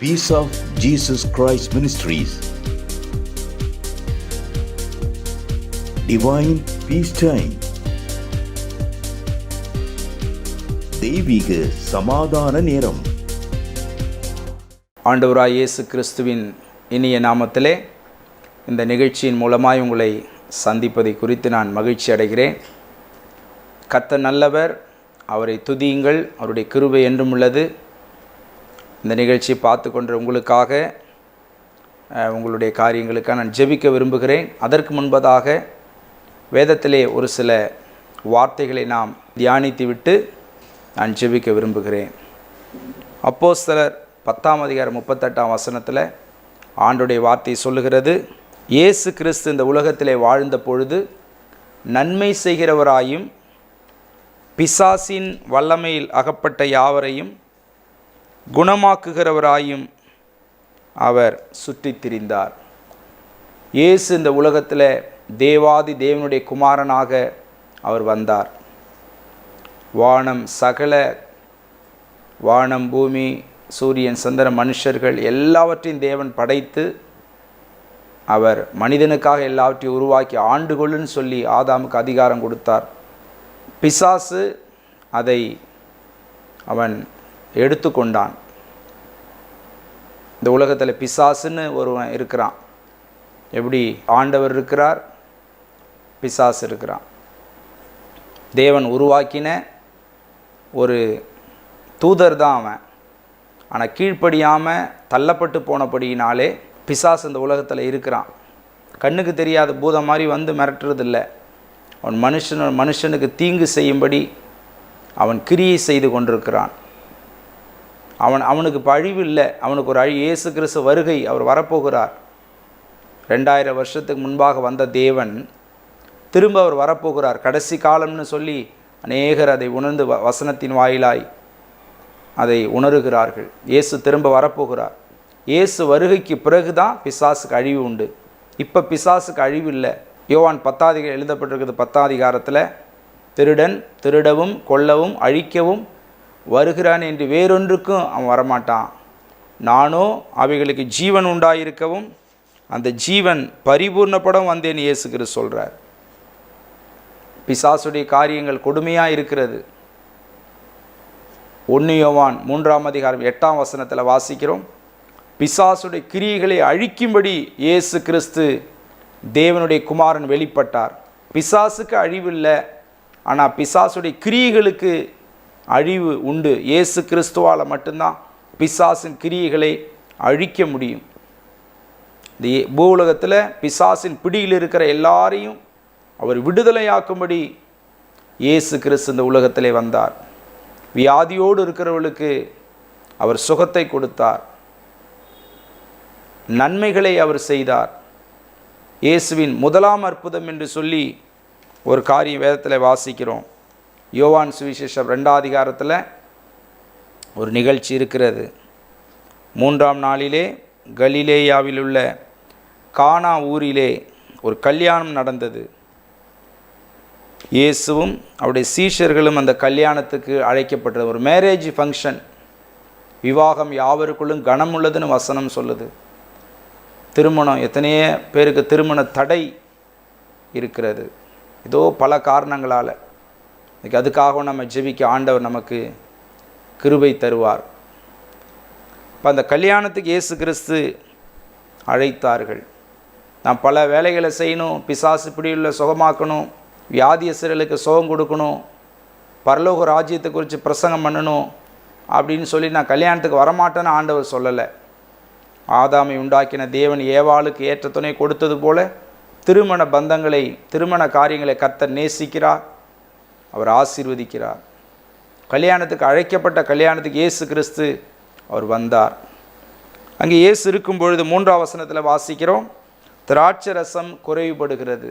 Peace of Jesus Christ Ministries. Divine Peace Time. தெய்வீக சமாதான நேரம். ஆண்டவராய் இயேசு கிறிஸ்துவின் இனிய நாமத்திலே இந்த நிகழ்ச்சியின் மூலமாய் உங்களை சந்திப்பதை குறித்து நான் மகிழ்ச்சி அடைகிறேன். கர்த்தர் நல்லவர், அவரை துதியுங்கள், அவருடைய கிருபை என்றும் உள்ளது. இந்த நிகழ்ச்சியை பார்த்து கொண்டு உங்களுக்காக உங்களுடைய காரியங்களுக்காக நான் ஜெபிக்க விரும்புகிறேன். அதற்கு முன்பதாக வேதத்திலே ஒரு சில வார்த்தைகளை நாம் தியானித்து விட்டு நான் ஜெபிக்க விரும்புகிறேன். அப்போஸ்தலர் 10:38 ஆண்டுடைய வார்த்தை சொல்லுகிறது, இயேசு கிறிஸ்து இந்த உலகத்திலே வாழ்ந்த பொழுது நன்மை செய்கிறவராயும் பிசாசின் வல்லமையில் அகப்பட்ட யாவரையும் குணமாக்குகிறவராயும் அவர் சுற்றித் திரிந்தார். இயேசு இந்த உலகத்தில் தேவாதி தேவனுடைய குமாரனாக அவர் வந்தார். வானம் பூமி சூரியன் சந்திரன் மனுஷர்கள் எல்லாவற்றையும் தேவன் படைத்து அவர் மனிதனுக்காக எல்லாவற்றையும் உருவாக்கி ஆண்டுகொள்ளுன்னு சொல்லி ஆதாமுக்கு அதிகாரம் கொடுத்தார். பிசாசு அதை அவன் எடுத்துக்கொண்டான். இந்த உலகத்தில் பிசாசுன்னு ஒருவன் இருக்கிறான். எப்படி ஆண்டவர் இருக்கிறார், பிசாசு இருக்கிறான். தேவன் உருவாக்கின ஒரு தூதர் தான் அவன். ஆனால் கீழ்ப்படியாமல் தள்ளப்பட்டு போனபடியினாலே பிசாசு இந்த உலகத்தில் இருக்கிறான். கண்ணுக்கு தெரியாத பூதம் மாதிரி வந்து மிரட்டுறதில்லை. அவன் மனுஷனுக்கு தீங்கு செய்யும்படி அவன் கிரியை செய்து கொண்டிருக்கிறான். அவனுக்கு இப்போ அழிவு இல்லை. அவனுக்கு ஒரு இயேசு கிறிஸ்து வருகை, அவர் வரப்போகிறார். 2000 வருஷத்துக்கு முன்பாக வந்த தேவன் திரும்ப அவர் வரப்போகிறார். கடைசி காலம்னு சொல்லி அநேகர் அதை உணர்ந்து வசனத்தின் வாயிலாய் அதை உணர்கிறார்கள். இயேசு திரும்ப வரப்போகிறார். இயேசு வருகைக்கு பிறகு தான் பிசாசுக்கு அழிவு உண்டு. இப்போ பிசாசுக்கு அழிவு இல்லை. யோவான் 10 எழுதப்பட்டிருக்கிறது. 10 திருடன் திருடவும் கொல்லவும் அழிக்கவும் வருகிறான் என்று வேறொன்றுக்கும் அவன் வரமாட்டான். நானோ அவைகளுக்கு ஜீவன் உண்டாயிருக்கவும் அந்த ஜீவன் பரிபூர்ணப்படம் வந்தேன் இயேசு கிறிஸ்து சொல்கிறார். பிசாசுடைய காரியங்கள் கொடுமையாக இருக்கிறது. 1 யோவான் 3:8 வாசிக்கிறோம், பிசாசுடைய கிரியைகளை அழிக்கும்படி இயேசு கிறிஸ்து தேவனுடைய குமாரன் வெளிப்பட்டார். பிசாசுக்கு அழிவில்லை, ஆனால் பிசாசுடைய கிரியைகளுக்கு அழிவு உண்டு. இயேசு கிறிஸ்துவால் மட்டும்தான் பிசாசின் கிரியைகளை அழிக்க முடியும். இந்த பூவுலகத்தில் பிசாசின் பிடியில் இருக்கிற எல்லாரையும் அவர் விடுதலையாக்கும்படி இயேசு கிறிஸ்து இந்த உலகத்திலே வந்தார். வியாதியோடு இருக்கிறவர்களுக்கு அவர் சுகத்தை கொடுத்தார். நன்மைகளை அவர் செய்தார். இயேசுவின் முதலாம் அற்புதம் என்று சொல்லி ஒரு காரியம் வேதத்தில் வாசிக்கிறோம். யோவான் சுவிசேஷம் 2 ஒரு நிகழ்ச்சி இருக்கிறது. 3ஆம் நாளிலே கலிலேயாவில் உள்ள கானா ஊரிலே ஒரு கல்யாணம் நடந்தது. இயேசுவும் அவருடைய சீஷர்களும் அந்த கல்யாணத்துக்கு அழைக்கப்பட்டது. ஒரு மேரேஜ் ஃபங்க்ஷன். விவாகம் யாவருக்குள்ளும் கனம் உள்ளதுன்னு வசனம் சொல்லுது. திருமணம், எத்தனையோ பேருக்கு திருமண தடை இருக்கிறது. ஏதோ பல காரணங்களால். அதுக்காக நம்ம ஜெபிக்க ஆண்டவர் நமக்கு கிருபை தருவார். இப்போ அந்த கல்யாணத்துக்கு இயேசு கிறிஸ்து அழைத்தார்கள். நான் பல வேலைகளை செய்யணும், பிசாசு பிடியுள்ள சுகமாக்கணும், வியாதியஸ்தர்களுக்கு சுகம் கொடுக்கணும், பரலோக ராஜ்யத்தை குறித்து பிரசங்கம் பண்ணணும் அப்படின்னு சொல்லி நான் கல்யாணத்துக்கு வரமாட்டேன்னு ஆண்டவர் சொல்லலை. ஆதாமை உண்டாக்கின தேவன் ஏவாளுக்கு ஏற்ற துணை கொடுத்தது போல திருமண பந்தங்களை, திருமண காரியங்களை கர்த்தர் நேசிக்கிறார், அவர் ஆசீர்வதிக்கிறார். கல்யாணத்துக்கு அழைக்கப்பட்ட கல்யாணத்துக்கு இயேசு கிறிஸ்து அவர் வந்தார். அங்கே இயேசு இருக்கும் பொழுது 3 வாசிக்கிறோம், திராட்சை ரசம் குறைவுபடுகிறது.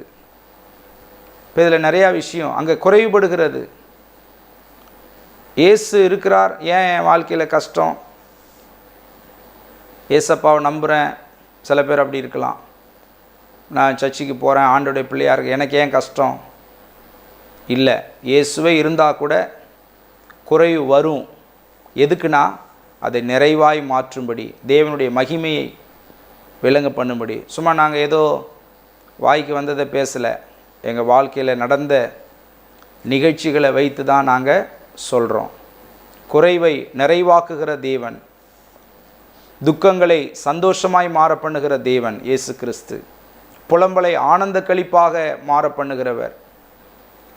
இப்போ இதில் நிறையா விஷயம் அங்கே குறைவுபடுகிறது. இயேசு இருக்கிறார், ஏன் என் வாழ்க்கையில் கஷ்டம்? ஏசப்பாவை நம்புகிறேன். சில பேர் அப்படி இருக்கலாம். நான் சர்ச்சுக்கு போகிறேன், ஆண்டோடைய பிள்ளையாக இருக்கு, எனக்கு ஏன் கஷ்டம்? இல்லை, இயேசுவே இருந்தால் கூட குறைவு வரும். எதுக்குன்னா அதை நிறைவாய் மாற்றும்படி, தேவனுடைய மகிமையை விளங்க பண்ணும்படி. சும்மா நாங்கள் ஏதோ வாய்க்கு வந்ததை பேசலை, எங்கள் வாழ்க்கையில் நடந்த நிகழ்ச்சிகளை வைத்து தான் நாங்கள் சொல்கிறோம். குறைவை நிறைவாக்குகிற தேவன், துக்கங்களை சந்தோஷமாய் மாற பண்ணுகிற தேவன் இயேசு கிறிஸ்து. புலம்பலை ஆனந்த களிப்பாக மாற பண்ணுகிறவர்,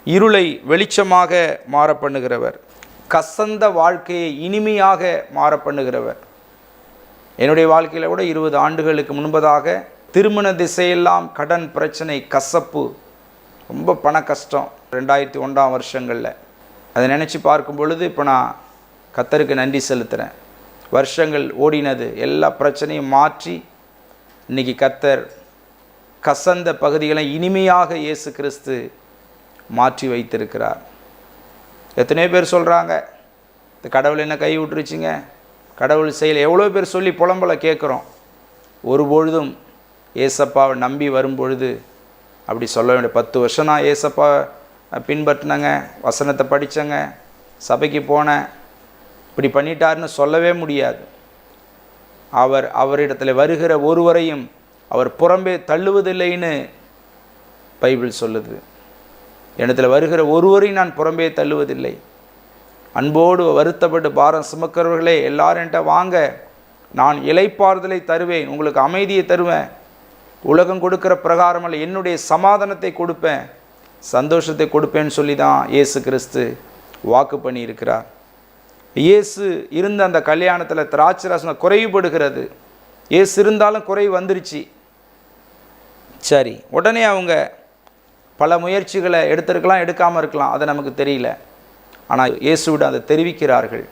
இருளை வெளிச்சமாக மாற பண்ணுகிறவர், கசந்த வாழ்க்கையை இனிமையாக மாற பண்ணுகிறவர். என்னுடைய வாழ்க்கையில் கூட 20 ஆண்டுகளுக்கு முன்பதாக திருமண திசையெல்லாம் கடன் பிரச்சனை, கசப்பு, ரொம்ப பண கஷ்டம் 2001ஆம் வருஷங்களில். அதை நினச்சி பார்க்கும் பொழுது இப்போ நான் கர்த்தருக்கு நன்றி செலுத்துகிறேன். வருஷங்கள் ஓடினது, எல்லா பிரச்சனையும் மாற்றி இன்றைக்கி கர்த்தர் கசந்த பகுதிகளை இனிமையாக இயேசு கிறிஸ்து மாற்றி வைத்திருக்கிறார். எத்தனையோ பேர் சொல்கிறாங்க, இந்த கடவுள் என்ன கை விட்டுருச்சுங்க, கடவுள் செயல், எவ்வளோ பேர் சொல்லி புலம்பலை கேட்குறோம். ஒருபொழுதும் ஏசப்பாவை நம்பி வரும்பொழுது அப்படி சொல்ல வேண்டிய. 10 வருஷம் நான் ஏசப்பா பின்பற்றினங்க, வசனத்தை படித்தங்க, சபைக்கு போனேன், இப்படி பண்ணிட்டாருன்னு சொல்லவே முடியாது. அவரிடத்தில் வருகிற ஒருவரையும் அவர் புறம்பே தள்ளுவதில்லைன்னு பைபிள் சொல்லுது. இடத்துல வருகிற ஒருவரையும் நான் புறம்பே தள்ளுவதில்லை. அன்போடு வருத்தப்பட்டு பாரம் சுமக்கிறவர்களே எல்லாரும் என்கிட்ட வாங்க, நான் இளைப்பாறுதலை தருவேன், உங்களுக்கு அமைதியை தருவேன், உலகம் கொடுக்கிற பிரகாரமல்ல, என்னுடைய சமாதானத்தை கொடுப்பேன், சந்தோஷத்தை கொடுப்பேன்னு சொல்லி தான் இயேசு கிறிஸ்து வாக்கு பண்ணியிருக்கிறார். இயேசு இருந்த அந்த கல்யாணத்தில் திராட்சரசம் குறைவுபடுகிறது. இயேசு இருந்தாலும் குறைவு வந்துருச்சு. சரி, உடனே அவங்க பல முயற்சிகளை எடுத்திருக்கலாம், எடுக்காமல் இருக்கலாம், அது நமக்கு தெரியல. ஆனால் இயேசுவிடம் அதை தெரிவிக்கிறார்கள்.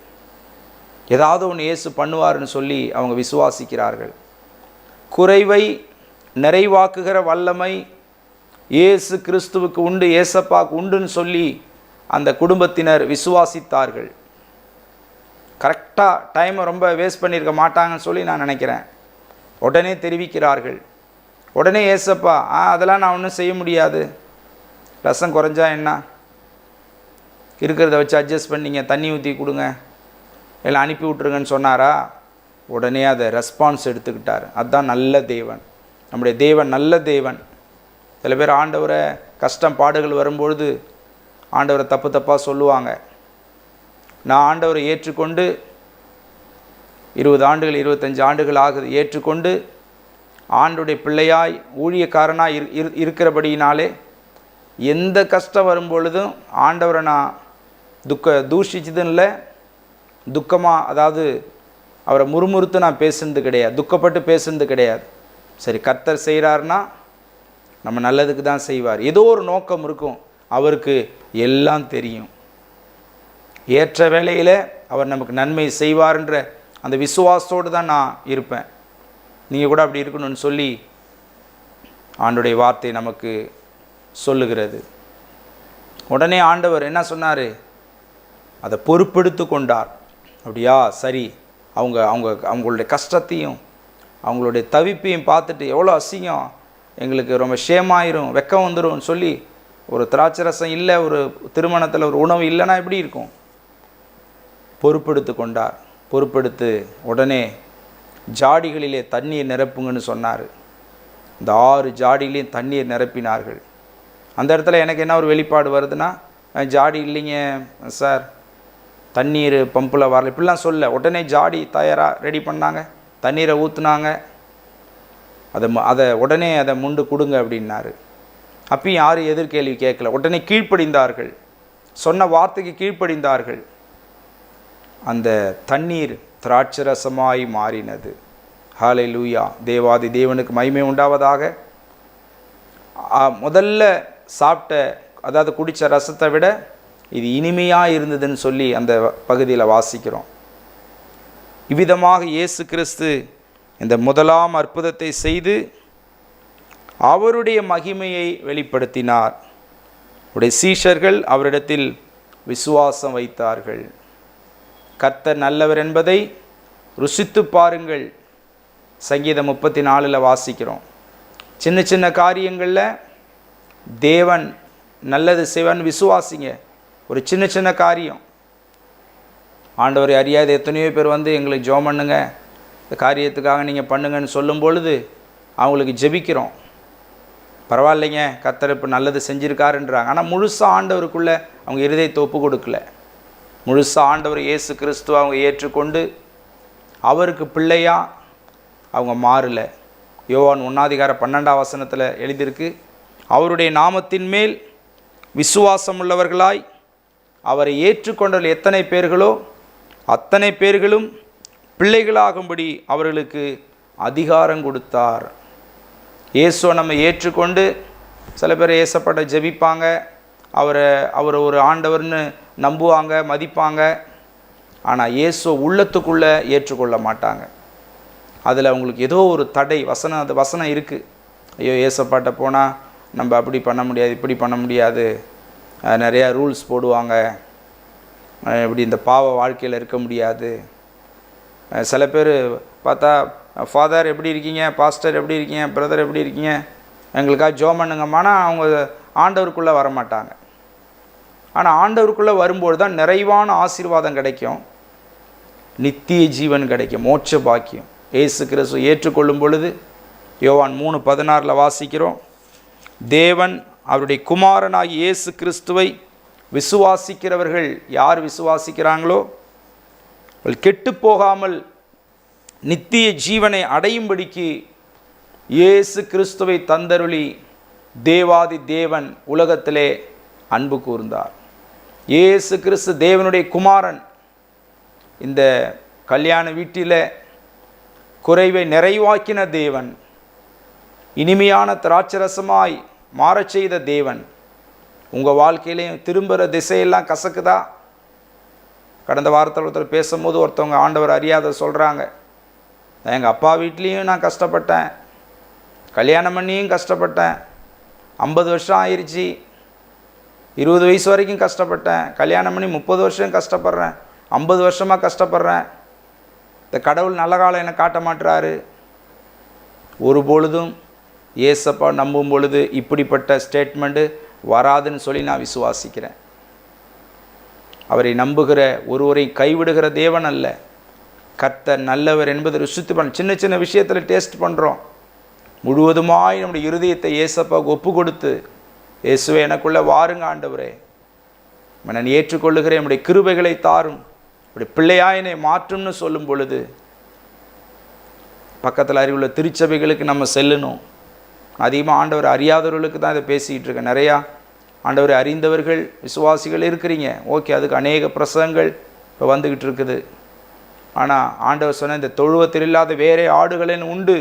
ஏதாவது ஒன்று இயேசு பண்ணுவார்னு சொல்லி அவங்க விசுவாசிக்கிறார்கள். குறைவை நிறைவாக்குகிற வல்லமை இயேசு கிறிஸ்துவுக்கு உண்டு, ஏசப்பாவுக்கு உண்டுன்னு சொல்லி அந்த குடும்பத்தினர் விசுவாசித்தார்கள். கரெக்டாக டைமை ரொம்ப வேஸ்ட் பண்ணியிருக்க மாட்டாங்கன்னு சொல்லி நான் நினைக்கிறேன். உடனே தெரிவிக்கிறார்கள். உடனே ஏசப்பா, அதெல்லாம் நான் ஒன்றும் செய்ய முடியாது, ரசம் குறைஞ்சா என்ன, இருக்கிறத வச்சு அட்ஜஸ்ட் பண்ணிங்க, தண்ணி ஊற்றி கொடுங்க, எல்லாம் அனுப்பி விட்ருங்கன்னு சொன்னாரா? உடனே அதை ரெஸ்பான்ஸ் எடுத்துக்கிட்டார். அதுதான் நல்ல தேவன். நம்முடைய தேவன் நல்ல தேவன். சில பேர் ஆண்டவரை கஷ்டம் பாடுகள் வரும்பொழுது ஆண்டவரை தப்பு தப்பாக சொல்லுவாங்க. நான் ஆண்டவரை ஏற்றுக்கொண்டு 20 ஆண்டுகள் 25 ஆண்டுகள் ஆகுது, ஏற்றுக்கொண்டு ஆண்டுடைய பிள்ளையாய் ஊழியக்காரனாக இருக்கிறபடியினாலே எந்த கஷ்டம் வரும்பொழுதும் ஆண்டவரை நான் தூஷிச்சதும் இல்லை, துக்கமாக, அதாவது அவரை முறுமுறுத்து நான் பேசுனது கிடையாது, துக்கப்பட்டு பேசுனது கிடையாது. சரி, கர்த்தர் செய்கிறாருன்னா நம்ம நல்லதுக்கு தான் செய்வார், ஏதோ ஒரு நோக்கம் இருக்கும், அவருக்கு எல்லாம் தெரியும், ஏற்ற வேளையில் அவர் நமக்கு நன்மை செய்வார்ன்ற அந்த விசுவாசத்தோடு தான் நான் இருப்பேன். நீங்கள் கூட அப்படி இருக்கணும்னு சொல்லி ஆண்டவருடைய வார்த்தை நமக்கு சொல்லுகிறது. உடனே ஆண்டவர் என்ன சொன்னார்? அதை பொறுப்பெடுத்து கொண்டார். அப்படியா, சரி, அவங்களுடைய கஷ்டத்தையும் அவங்களுடைய தவிப்பையும் பார்த்துட்டு எவ்வளோ அசிங்கம், எங்களுக்கு ரொம்ப ஷேமாயிரும், வெக்கம் வந்துடும் சொல்லி, ஒரு திராட்சரசம் இல்லை, ஒரு திருமணத்தில் ஒரு உணவு இல்லைன்னா எப்படி இருக்கும்? பொறுப்பெடுத்து கொண்டார். பொறுப்பெடுத்து உடனே ஜாடிகளிலே தண்ணீர் நிரப்புங்கன்னு சொன்னார். இந்த 6 ஜாடியிலையும் தண்ணீர் நிரப்பினார்கள். அந்த இடத்துல எனக்கு என்ன ஒரு வெளிப்பாடு வருதுன்னா, ஜாடி இல்லைங்க சார், தண்ணீர் பம்பில் வரல, இப்படிலாம் சொல்ல. உடனே ஜாடி தயாராக ரெடி பண்ணாங்க, தண்ணீரை ஊற்றுனாங்க, அதை உடனே அதை முண்டு கொடுங்க அப்படின்னாரு. அப்பயும் யாரும் எதிர்கேள்வி கேட்கல, உடனே கீழ்ப்படிந்தார்கள், சொன்ன வார்த்தைக்கு கீழ்ப்படிந்தார்கள். அந்த தண்ணீர் திராட்சரசமாய் மாறினது. ஹல்லேலூயா, தேவாதி தேவனுக்கு மகிமை உண்டாவதாக. முதல்ல சாப்பிட்ட, அதாவது குடித்த ரசத்தை விட இது இனிமையாக இருந்ததுன்னு சொல்லி அந்த பகுதியில் வாசிக்கிறோம். இவ்விதமாக இயேசு கிறிஸ்து இந்த முதலாம் அற்புதத்தை செய்து அவருடைய மகிமையை வெளிப்படுத்தினார். அவருடைய சீஷர்கள் அவரிடத்தில் விசுவாசம் வைத்தார்கள். கர்த்தர் நல்லவர் என்பதை ருசித்து பாருங்கள், சங்கீதம் 34 வாசிக்கிறோம். சின்ன சின்ன காரியங்களில் தேவன் நல்லது செய்வான்னு விசுவாசிங்க. ஒரு சின்ன சின்ன காரியம், ஆண்டவரை அறியாத எத்தனையோ பேர் வந்து எங்களுக்கு ஜெபம் பண்ணுங்க, இந்த காரியத்துக்காக நீங்கள் பண்ணுங்கன்னு சொல்லும் பொழுது அவங்களுக்கு ஜெபிக்கிறோம். பரவாயில்லைங்க, கர்த்தர் இப்போ நல்லது செஞ்சுருக்காருன்றாங்க. ஆனால் முழுசாக ஆண்டவருக்குள்ளே அவங்க இருதயத்தை ஒப்பு கொடுக்கல. முழுசாக ஆண்டவர் இயேசு கிறிஸ்துவ அவங்க ஏற்றுக்கொண்டு அவருக்கு பிள்ளையாக அவங்க மாறலை. யோவான் 1:12 எழுதியிருக்கு, அவருடைய நாமத்தின் மேல் விசுவாசம் உள்ளவர்களாய் அவரை ஏற்றுக்கொண்டவர்கள் எத்தனை பேர்களோ அத்தனை பேர்களும் பிள்ளைகளாகும்படி அவர்களுக்கு அதிகாரம் கொடுத்தார். இயேசுவை நம்ம ஏற்றுக்கொண்டு சில பேர் ஏசப்பட்ட ஜெபிப்பாங்க, அவரை ஒரு ஆண்டவர்னு நம்புவாங்க, மதிப்பாங்க. ஆனால் இயேசுவை உள்ளத்துக்குள்ளே ஏற்றுக்கொள்ள மாட்டாங்க. அதில் அவங்களுக்கு ஏதோ ஒரு தடை அது வசனம் இருக்குது. ஐயோ ஏசப்பாட்ட போனால் நம்ம அப்படி பண்ண முடியாது, இப்படி பண்ண முடியாது, நிறையா ரூல்ஸ் போடுவாங்க, இப்படி இந்த பாவ வாழ்க்கையில் இருக்க முடியாது. சில பேர் பார்த்தா, ஃபாதர் எப்படி இருக்கீங்க, பாஸ்டர் எப்படி இருக்கீங்க, பிரதர் எப்படி இருக்கீங்க, எங்களுக்காக ஜெபம் பண்ணுங்கம்மானா அவங்க ஆண்டவருக்குள்ளே வரமாட்டாங்க. ஆனால் ஆண்டவருக்குள்ளே வரும்போது தான் நிறைவான ஆசீர்வாதம் கிடைக்கும், நித்திய ஜீவன் கிடைக்கும், மோட்ச பாக்கியம். இயேசு கிறிஸ்து ஏற்றுக்கொள்ளும் பொழுது யோவான் 3:16 வாசிக்கிறோம், தேவன் அவருடைய குமாரனாகி இயேசு கிறிஸ்துவை விசுவாசிக்கிறவர்கள் யார் விசுவாசிக்கிறாங்களோ அவர்கள் கெட்டு போகாமல் நித்திய ஜீவனை அடையும்படிக்கு இயேசு கிறிஸ்துவை தந்தருளி தேவாதி தேவன் உலகத்திலே அன்பு கூர்ந்தார். இயேசு கிறிஸ்து தேவனுடைய குமாரன். இந்த கல்யாண வீட்டில் குறைவை நிறைவாக்கின தேவன், இனிமையான திராட்சரசமாய் மாறச் செய்த தேவன். உங்கள் வாழ்க்கையிலையும் திரும்புகிற திசையெல்லாம் கசக்குதா? கடந்த வாரத்தில் ஒருத்தர் பேசும்போது ஒருத்தவங்க ஆண்டவர் அறியாத சொல்கிறாங்க, எங்கள் அப்பா வீட்லேயும் நான் கஷ்டப்பட்டேன், கல்யாணம் பண்ணியும் கஷ்டப்பட்டேன், 50 வருஷம் ஆயிடுச்சு, 20 வயசு வரைக்கும் கஷ்டப்பட்டேன், கல்யாணம் பண்ணி 30 வருஷம் கஷ்டப்படுறேன், 50 வருஷமாக கஷ்டப்படுறேன், இந்த கடவுள் நல்ல காலம் என்னை காட்ட மாட்டுறாரு. ஒரு பொழுதும் ஏசப்பா நம்பும் பொழுது இப்படிப்பட்ட ஸ்டேட்மெண்ட்டு வராதுன்னு சொல்லி நான் விசுவாசிக்கிறேன். அவரை நம்புகிற ஒருவரை கைவிடுகிற தேவன் அல்ல. கர்த்தர் நல்லவர் என்பது ருசித்து சின்ன சின்ன விஷயத்தில் டேஸ்ட் பண்ணுறோம். முழுவதுமாய் நம்முடைய இருதயத்தை ஏசப்பாவுக்கு ஒப்பு கொடுத்து, இயேசுவே எனக்குள்ளே வாருங்க ஆண்டவரே, நான் ஏற்றுக்கொள்ளுகிறேன், நம்முடைய கிருபைகளை தாரும், இப்படி பிள்ளையாக என்னை மாற்றும்னு சொல்லும் பொழுது பக்கத்தில் அறிவுள்ள திருச்சபைகளுக்கு நம்ம செல்லணும். அதிகமாக ஆண்டவர் அறியாதவர்களுக்கு தான் இதை பேசிகிட்டு இருக்கேன். நிறையா ஆண்டவரை அறிந்தவர்கள் விசுவாசிகள் இருக்கிறீங்க, ஓகே, அதுக்கு அநேக பிரசங்கங்கள் இப்போ வந்துக்கிட்டு இருக்குது. ஆனால் ஆண்டவர் சொன்ன இந்த தொழுவத்தில் இல்லாத வேறே ஆடுகளின் உண்டு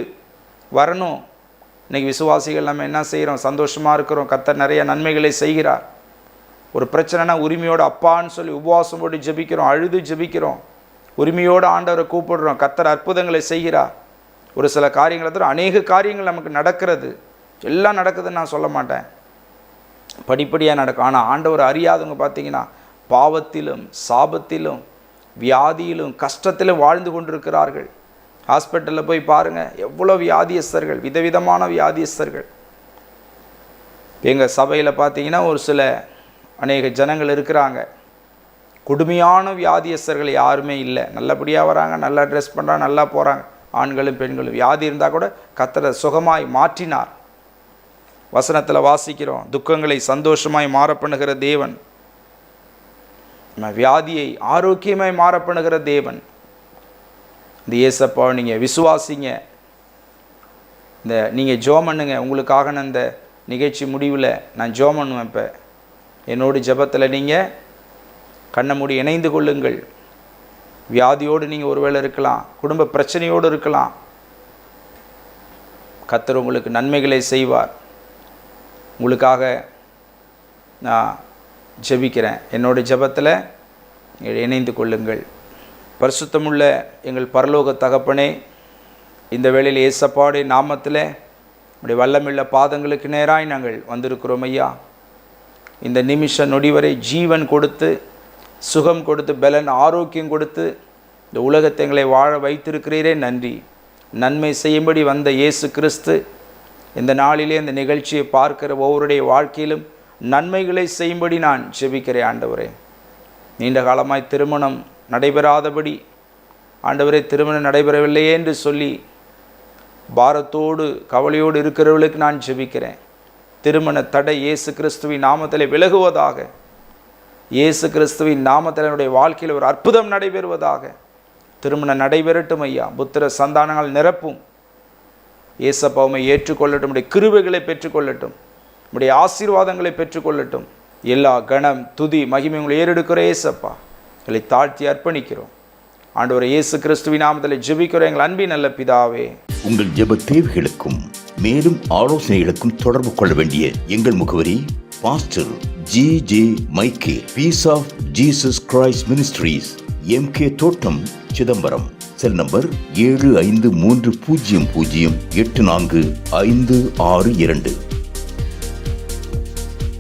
வரணும். இன்றைக்கி விசுவாசிகள் நம்ம என்ன செய்கிறோம்? சந்தோஷமாக இருக்கிறோம், கர்த்தர் நிறைய நன்மைகளை செய்கிறார். ஒரு பிரச்சனைனா உரிமையோடு அப்பான்னு சொல்லி உபவாசம் போட்டு ஜெபிக்கிறோம், அழுது ஜெபிக்கிறோம், உரிமையோடு ஆண்டவரை கூப்பிடுறோம், கர்த்தர் அற்புதங்களை செய்கிறார். ஒரு சில காரியங்கள் அநேக காரியங்கள் நமக்கு நடக்கிறது, எல்லாம் நடக்குதுன்னு நான் சொல்ல மாட்டேன், படிப்படியாக நடக்கும். ஆனால் ஆண்டவர் அறியாதவங்க பார்த்தீங்கன்னா பாவத்திலும் சாபத்திலும் வியாதியிலும் கஷ்டத்திலும் வாழ்ந்து கொண்டிருக்கிறார்கள். ஹாஸ்பிட்டலில் போய் பாருங்கள், எவ்வளோ வியாதியஸ்தர்கள், விதவிதமான வியாதியஸ்தர்கள். எங்கள் சபையில் பார்த்தீங்கன்னா ஒரு சில அநேக ஜனங்கள் இருக்கிறாங்க, கொடுமையான வியாதியஸ்தர்கள் யாருமே இல்லை, நல்லபடியாக வராங்க, நல்லா ட்ரெஸ் பண்ணுறாங்க, நல்லா போகிறாங்க, ஆண்களும் பெண்களும். வியாதி இருந்தால் கூட கர்த்தர் சுகமாய் மாற்றினார். வசனத்தில் வாசிக்கிறோம், துக்கங்களை சந்தோஷமாய் மாற பண்ணுகிற தேவன், வியாதியை ஆரோக்கியமாய் மாற பண்ணுகிற தேவன். இந்த ஏசப்பா நீங்கள் விசுவாசிங்க, இந்த நீங்கள் ஜெபம் பண்ணுங்க. உங்களுக்காக நான் இந்த நிகழ்ச்சி முடிவில் நான் ஜெபம் பண்ணுவேன். இப்போ என்னோட ஜெபத்தில் நீங்கள் கண்ணை மூடி இணைந்து கொள்ளுங்கள். வியாதியோடு நீங்கள் ஒருவேளை இருக்கலாம், குடும்ப பிரச்சனையோடு இருக்கலாம், கர்த்தர் உங்களுக்கு நன்மைகளை செய்வார். உங்களுக்காக நான் ஜெபிக்கிறேன். என்னோட ஜெபத்தில் இணைந்து கொள்ளுங்கள். பரிசுத்தமுள்ள எங்கள் பரலோக தகப்பனே, இந்த வேளையில் ஏசப்பாடு நாமத்தில் நம்முடைய வல்லமுள்ள பாதங்களுக்கு நேராய் நாங்கள் வந்திருக்கிறோம் ஐயா. இந்த நிமிஷ நொடி வரை ஜீவன் கொடுத்து, சுகம் கொடுத்து, பலன் ஆரோக்கியம் கொடுத்து இந்த உலகத்தை எங்களை வாழ வைத்திருக்கிறீரே, நன்றி. நன்மை செய்யும்படி வந்த இயேசு கிறிஸ்து இந்த நாளிலே இந்த நிகழ்ச்சியை பார்க்கிற ஒவ்வொருடைய வாழ்க்கையிலும் நன்மைகளை செய்யும்படி நான் ஜெபிக்கிறேன் ஆண்டவரே. நீண்ட காலமாய் திருமணம் நடைபெறாதபடி, ஆண்டவரே திருமணம் நடைபெறவில்லையே என்று சொல்லி பாரத்தோடு கவலையோடு இருக்கிறவர்களுக்கு நான் ஜெபிக்கிறேன். திருமண தடை இயேசு கிறிஸ்துவின் நாமத்திலே விலகுவதாக. இயேசு கிறிஸ்துவின் நாமத்தில் என்னுடைய வாழ்க்கையில் ஒரு அற்புதம் நடைபெறுவதாக. திருமணம் நடைபெறட்டும் ஐயா. புத்திர சந்தானங்கள் நிரப்பும். இயேசப்பாவை ஏற்றுக்கொள்ளட்டும். உடைய கிருபைகளை பெற்றுக்கொள்ளட்டும். உடைய ஆசீர்வாதங்களை பெற்றுக்கொள்ளட்டும். எல்லா கணம் துதி மகிமை உங்களை ஏறெடுக்கிற இயேசப்பா எங்களை தாழ்த்தி அர்ப்பணிக்கிறோம். ஆண்டவரே இயேசு கிறிஸ்துவின் நாமத்தில் ஜெபிக்கிறோம் எங்கள் அன்பின் நல்ல பிதாவே. உங்கள் ஜெப தேவைகளுக்கும் மேலும் ஆலோசனைகளுக்கும் தொடர்பு கொள்ள வேண்டிய எங்கள் முகவரி: pastor G.J. Michael, peace of Jesus Christ ministries, MK தோட்டம், சிதம்பரம். Cell number 7530084562.